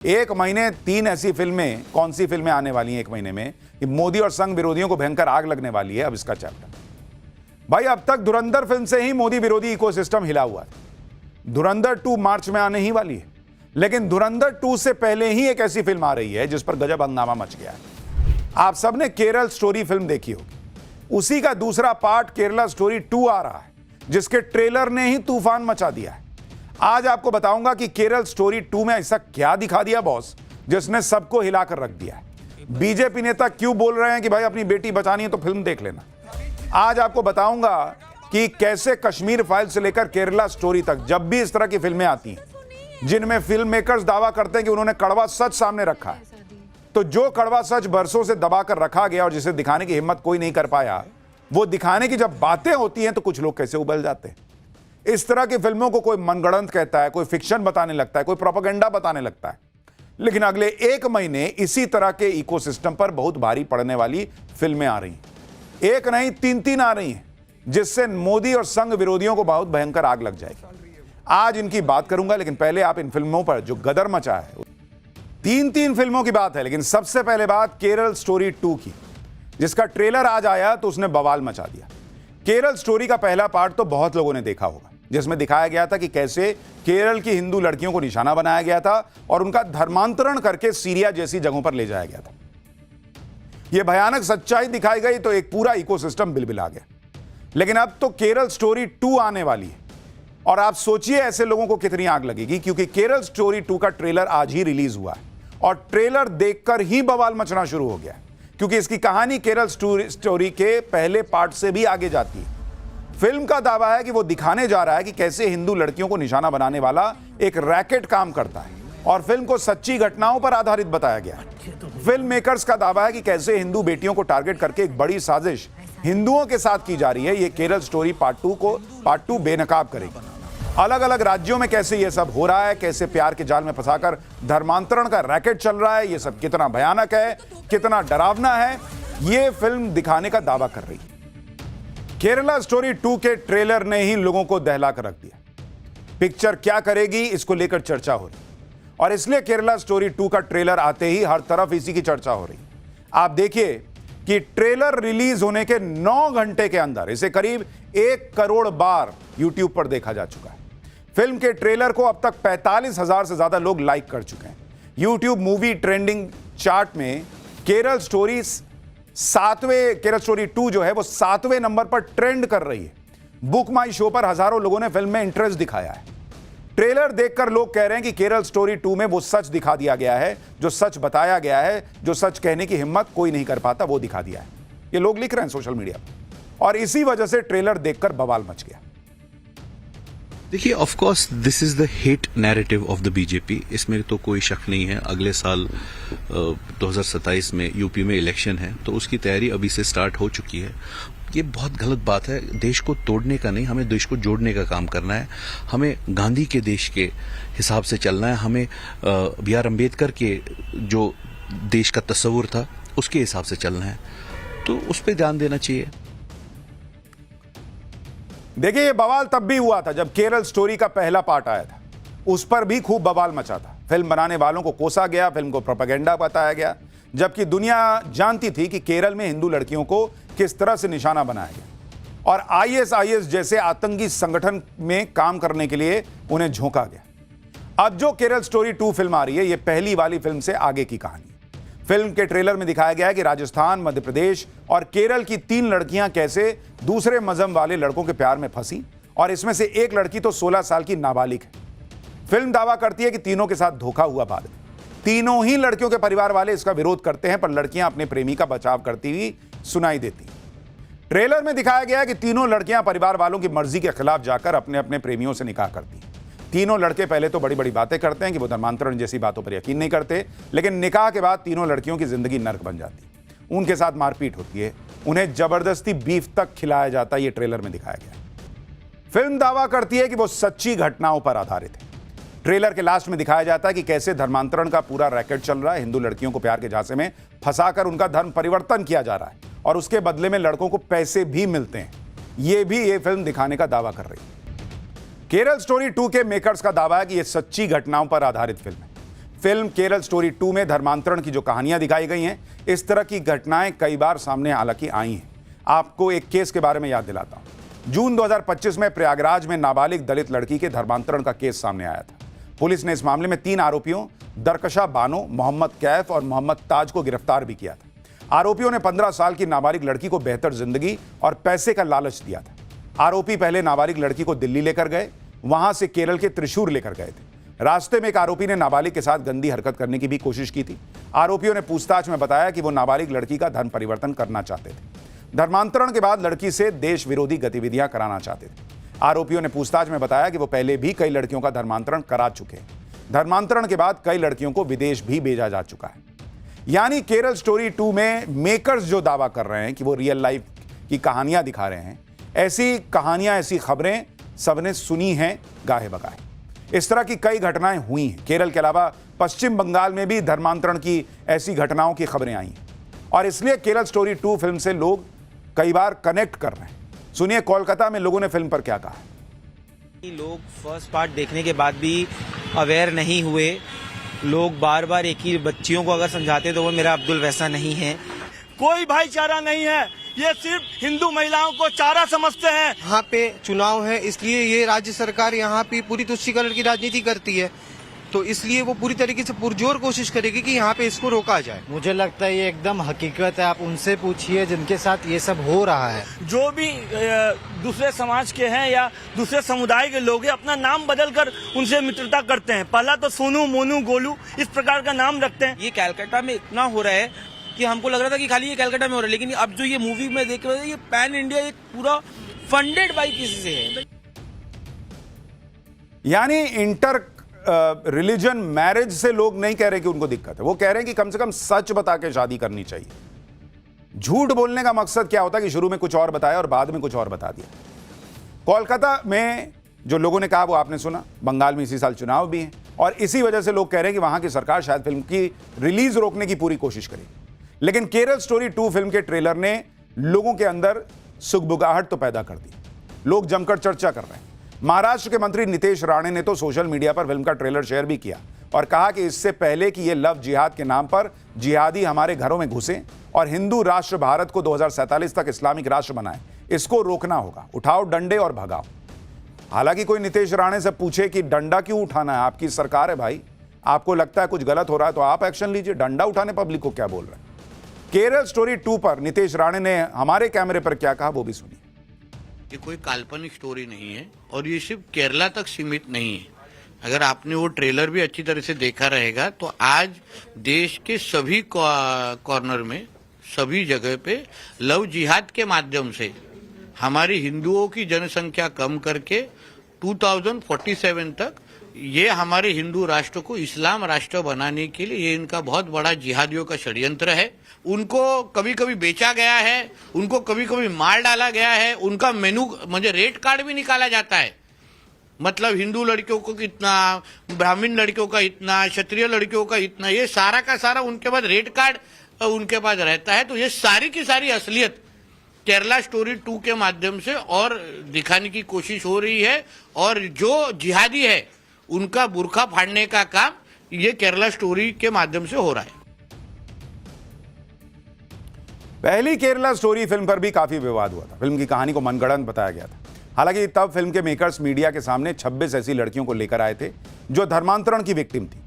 एक महीने 3 ऐसी फिल्में, कौन सी फिल्में आने वाली हैं एक महीने में कि मोदी और संघ विरोधियों को भयंकर आग लगने वाली है। अब इसका चैप्टर भाई, अब तक धुरंधर फिल्म से ही मोदी विरोधी इकोसिस्टम हिला हुआ है। धुरंधर 2 मार्च में आने ही वाली है, लेकिन धुरंधर 2 से पहले ही एक ऐसी फिल्म आ रही है जिस पर गजब हंगामा मच गया है। आप सबने केरल स्टोरी फिल्म देखी होगी, उसी का दूसरा पार्ट केरला स्टोरी 2 आ रहा है, जिसके ट्रेलर ने ही तूफान मचा दिया है। आज आपको बताऊंगा कि केरल स्टोरी 2 में ऐसा क्या दिखा दिया बॉस, जिसने सबको हिलाकर रख दिया है। बीजेपी नेता क्यों बोल रहे हैं कि भाई अपनी बेटी बचानी है तो फिल्म देख लेना। आज आपको बताऊंगा कि कैसे कश्मीर फाइल से लेकर केरला स्टोरी तक जब भी इस तरह की फिल्में आती हैं जिनमें फिल्म मेकर्स दावा करते हैं कि उन्होंने कड़वा सच सामने रखा है, तो जो कड़वा सच बरसों से दबाकर रखा गया और जिसे दिखाने की हिम्मत कोई नहीं कर पाया, वो दिखाने की जब बातें होती हैं तो कुछ लोग कैसे उबल जाते हैं। इस तरह की फिल्मों को कोई मनगढ़ंत कहता है, कोई फिक्शन बताने लगता है, कोई प्रोपेगेंडा बताने लगता है। लेकिन अगले एक महीने इसी तरह के इकोसिस्टम पर बहुत भारी पड़ने वाली फिल्में आ रही हैं। एक नहीं 3 आ रही हैं, जिससे मोदी और संघ विरोधियों को बहुत भयंकर आग लग जाएगी। आज इनकी बात करूंगा, लेकिन पहले आप इन फिल्मों पर जो गदर मचा है, 3 फिल्मों की बात है। लेकिन सबसे पहले बात केरल स्टोरी 2 की, जिसका ट्रेलर आज आया तो उसने बवाल मचा दिया। केरल स्टोरी का पहला पार्ट तो बहुत लोगों ने देखा होगा, जिसमें दिखाया गया था कि कैसे केरल की हिंदू लड़कियों को निशाना बनाया गया था और उनका धर्मांतरण करके सीरिया जैसी जगहों पर ले जाया गया था। यह भयानक सच्चाई दिखाई गई तो एक पूरा इकोसिस्टम बिलबिला गया। लेकिन अब तो केरल स्टोरी 2 आने वाली है और आप सोचिए ऐसे लोगों को कितनी आग लगेगी, क्योंकि केरल स्टोरी 2 का ट्रेलर आज ही रिलीज हुआ है और ट्रेलर देखकर ही बवाल मचना शुरू हो गया, क्योंकि इसकी कहानी केरल स्टोरी के पहले पार्ट से भी आगे जाती है। फिल्म का दावा है कि वो दिखाने जा रहा है कि कैसे हिंदू लड़कियों को निशाना बनाने वाला एक रैकेट काम करता है और फिल्म को सच्ची घटनाओं पर आधारित बताया गया है। फिल्म मेकर्स का दावा है कि कैसे हिंदू बेटियों को टारगेट करके एक बड़ी साजिश हिंदुओं के साथ की जा रही है। ये केरल स्टोरी पार्ट 2 बेनकाब करेगी। अलग अलग राज्यों में कैसे ये सब हो रहा है, कैसे प्यार के जाल में फंसाकर धर्मांतरण का रैकेट चल रहा है, ये सब कितना भयानक है, कितना डरावना है, ये फिल्म दिखाने का दावा कर रही है। केरला स्टोरी 2 के ट्रेलर ने ही लोगों को दहला कर रख दिया। पिक्चर क्या करेगी इसको लेकर चर्चा हो रही, और इसलिए केरला स्टोरी 2 का ट्रेलर आते ही हर तरफ इसी की चर्चा हो रही। आप देखिए कि ट्रेलर रिलीज होने के 9 घंटे के अंदर इसे करीब 1 करोड़ बार यूट्यूब पर देखा जा चुका है। फिल्म के ट्रेलर को अब तक 45,000 से ज्यादा लोग लाइक कर चुके हैं। यूट्यूब मूवी ट्रेंडिंग चार्ट में केरल स्टोरी 2 जो है वो 7वें नंबर पर ट्रेंड कर रही है। बुक माई शो पर हजारों लोगों ने फिल्म में इंटरेस्ट दिखाया है। ट्रेलर देखकर लोग कह रहे हैं कि केरल स्टोरी 2 में वो सच दिखा दिया गया है, जो सच बताया गया है, जो सच कहने की हिम्मत कोई नहीं कर पाता, वो दिखा दिया है। ये लोग लिख रहे हैं सोशल मीडिया पर, और इसी वजह से ट्रेलर देखकर बवाल मच गया। देखिए, of course this is the hate narrative of the BJP, इसमें तो कोई शक नहीं है। अगले साल 2027 में यूपी में इलेक्शन है, तो उसकी तैयारी अभी से स्टार्ट हो चुकी है। ये बहुत गलत बात है। देश को तोड़ने का नहीं, हमें देश को जोड़ने का काम करना है। हमें गांधी के देश के हिसाब से चलना है। हमें बी आर अम्बेडकर के जो देश का तस्वुर था उसके हिसाब से चलना है, तो उस पर ध्यान देना चाहिए। देखिए, ये बवाल तब भी हुआ था जब केरल स्टोरी का पहला पार्ट आया था, उस पर भी खूब बवाल मचा था। फिल्म बनाने वालों को कोसा गया, फिल्म को प्रोपेगेंडा बताया गया, जबकि दुनिया जानती थी कि केरल में हिंदू लड़कियों को किस तरह से निशाना बनाया गया और आईएसआईएस जैसे आतंकी संगठन में काम करने के लिए उन्हें झोंका गया। अब जो केरल स्टोरी 2 फिल्म आ रही है, ये पहली वाली फिल्म से आगे की कहानी। फिल्म के ट्रेलर में दिखाया गया है कि राजस्थान, मध्य प्रदेश और केरल की 3 लड़कियां कैसे दूसरे मजहब वाले लड़कों के प्यार में फंसी, और इसमें से एक लड़की तो 16 साल की नाबालिग है। फिल्म दावा करती है कि तीनों के साथ धोखा हुआ। बाद में तीनों ही लड़कियों के परिवार वाले इसका विरोध करते हैं, पर लड़कियां अपने प्रेमी का बचाव करती हुई सुनाई देती। ट्रेलर में दिखाया गया है कि तीनों लड़कियां परिवार वालों की मर्जी के खिलाफ जाकर अपने अपने प्रेमियों से निकाह करती। तीनों लड़के पहले तो बड़ी बड़ी बातें करते हैं कि वो धर्मांतरण जैसी बातों पर यकीन नहीं करते, लेकिन निकाह के बाद तीनों लड़कियों की जिंदगी नर्क बन जाती। उनके साथ मारपीट होती है, उन्हें जबरदस्ती बीफ तक खिलाया जाता है। ये ट्रेलर में दिखाया गया। फिल्म दावा करती है कि वो सच्ची घटनाओं पर आधारित है। ट्रेलर के लास्ट में दिखाया जाता है कि कैसे धर्मांतरण का पूरा रैकेट चल रहा है। हिंदू लड़कियों को प्यार के झांसे में फंसाकर उनका धर्म परिवर्तन किया जा रहा है और उसके बदले में लड़कों को पैसे भी मिलते हैं। ये भी ये फिल्म दिखाने का दावा कर रही है। केरल स्टोरी 2 के मेकर्स का दावा है कि यह सच्ची घटनाओं पर आधारित फिल्म है। फिल्म केरल स्टोरी 2 में धर्मांतरण की जो कहानियां दिखाई गई हैं, इस तरह की घटनाएं कई बार सामने हालांकि आई हैं। आपको एक केस के बारे में याद दिलाता हूं। जून 2025 में प्रयागराज में नाबालिग दलित लड़की के धर्मांतरण का केस सामने आया था। पुलिस ने इस मामले में 3 आरोपियों दरकशा बानो, मोहम्मद कैफ और मोहम्मद ताज को गिरफ्तार भी किया था। आरोपियों ने 15 साल की नाबालिग लड़की को बेहतर जिंदगी और पैसे का लालच दिया था। आरोपी पहले नाबालिग लड़की को दिल्ली लेकर गए, वहां से केरल के त्रिशूर लेकर गए थे। रास्ते में एक आरोपी ने नाबालिग के साथ गंदी हरकत करने की भी कोशिश की थी। आरोपियों ने पूछताछ में बताया कि वो नाबालिग लड़की का धर्म परिवर्तन करना चाहते थे। धर्मांतरण के बाद लड़की से देश विरोधी गतिविधियां कराना चाहते थे। आरोपियों ने पूछताछ में बताया कि वो पहले भी कई लड़कियों का धर्मांतरण करा चुके हैं। धर्मांतरण के बाद कई लड़कियों को विदेश भी भेजा जा चुका है। यानी केरल स्टोरी 2 में मेकर्स जो दावा कर रहे हैं कि वो रियल लाइफ की कहानियां दिखा रहे हैं, ऐसी कहानियां, ऐसी खबरें सबने सुनी हैं गाहे बगाहे। इस तरह की कई घटनाएं हुई हैं। केरल के अलावा पश्चिम बंगाल में भी धर्मांतरण की ऐसी घटनाओं की खबरें आई हैं और इसलिए केरल स्टोरी 2 फिल्म से लोग कई बार कनेक्ट कर रहे हैं। सुनिए कोलकाता में लोगों ने फिल्म पर क्या कहा। लोग फर्स्ट पार्ट देखने के बाद भी अवेयर नहीं हुए। लोग बार बार एक ही बच्चियों को अगर समझाते तो वो मेरा अब्दुल वैसा नहीं है। कोई भाईचारा नहीं है, ये सिर्फ हिंदू महिलाओं को चारा समझते हैं। यहाँ पे चुनाव है, इसलिए ये राज्य सरकार यहाँ पे पूरी तुष्टीकरण की राजनीति करती है, तो इसलिए वो पूरी तरीके से पुरजोर कोशिश करेगी कि यहाँ पे इसको रोका जाए। मुझे लगता है ये एकदम हकीकत है। आप उनसे पूछिए जिनके साथ ये सब हो रहा है। जो भी दूसरे समाज के हैं या दूसरे समुदाय के लोग हैं, अपना नाम बदलकर उनसे मित्रता करते हैं। पहला तो सोनू, मोनू, गोलू इस प्रकार का नाम रखते हैं। ये कलकत्ता में इतना हो रहा है कि हमको लग रहा था कि खाली ये कलकत्ता में हो रहा है, लेकिन अब जो ये मूवी में देख रहे हैं ये पैन इंडिया एक पूरा फंडेड बाई किसी से है। यानी इंटर रिलीजन मैरिज से लोग नहीं कह रहे कि उनको दिक्कत है, वो कह रहे हैं कि कम से कम सच बता के शादी करनी चाहिए। झूठ बोलने का मकसद क्या होता है कि शुरू में कुछ और बताया और बाद में कुछ और बता दिया। कोलकाता में जो लोगों ने कहा वो आपने सुना। बंगाल में इसी साल चुनाव भी है और इसी वजह से लोग कह रहे हैं कि वहां की सरकार शायद फिल्म की रिलीज रोकने की पूरी कोशिश करेगी। लेकिन केरल स्टोरी 2 फिल्म के ट्रेलर ने लोगों के अंदर सुगबुगाहट तो पैदा कर दी। लोग जमकर चर्चा कर रहे हैं। महाराष्ट्र के मंत्री नितेश राणे ने तो सोशल मीडिया पर फिल्म का ट्रेलर शेयर भी किया और कहा कि इससे पहले कि ये लव जिहाद के नाम पर जिहादी हमारे घरों में घुसे और हिंदू राष्ट्र भारत को 2047 तक इस्लामिक राष्ट्र बनाए, इसको रोकना होगा। उठाओ डंडे और भगाओ। हालांकि कोई नितेश राणे से पूछे कि डंडा क्यों उठाना है, आपकी सरकार है भाई, आपको लगता है कुछ गलत हो रहा है तो आप एक्शन लीजिए, डंडा उठाने पब्लिक को क्या बोल रहे हैं। केरल स्टोरी 2 पर नितेश राणे ने हमारे कैमरे पर क्या कहा वो भी सुनिए। ये कोई काल्पनिक स्टोरी नहीं है और ये सिर्फ केरला तक सीमित नहीं है। अगर आपने वो ट्रेलर भी अच्छी तरह से देखा रहेगा तो आज देश के सभी कॉर्नर में, सभी जगह पे लव जिहाद के माध्यम से हमारी हिंदुओं की जनसंख्या कम करके 2047 तक ये हमारे हिंदू राष्ट्र को इस्लाम राष्ट्र बनाने के लिए ये इनका बहुत बड़ा जिहादियों का षड्यंत्र है। उनको कभी कभी बेचा गया है, उनको कभी कभी मार डाला गया है, उनका मेनू मुझे रेट कार्ड भी निकाला जाता है। मतलब हिंदू लड़कियों को कितना, ब्राह्मण लड़कियों का इतना, क्षत्रिय लड़कियों का इतना, ये सारा का सारा उनके पास रेट कार्ड उनके पास रहता है। तो ये सारी की सारी असलियत केरला स्टोरी 2 के माध्यम से और दिखाने की कोशिश हो रही है और जो जिहादी है उनका बुरखा फाड़ने का काम ये केरला स्टोरी के माध्यम से हो रहा है। पहली केरला स्टोरी फिल्म पर भी काफी विवाद हुआ था। फिल्म की कहानी को मनगढ़ंत बताया गया था। हालांकि तब फिल्म के मेकर्स मीडिया के सामने 26 ऐसी लड़कियों को लेकर आए थे जो धर्मांतरण की विक्टिम थी।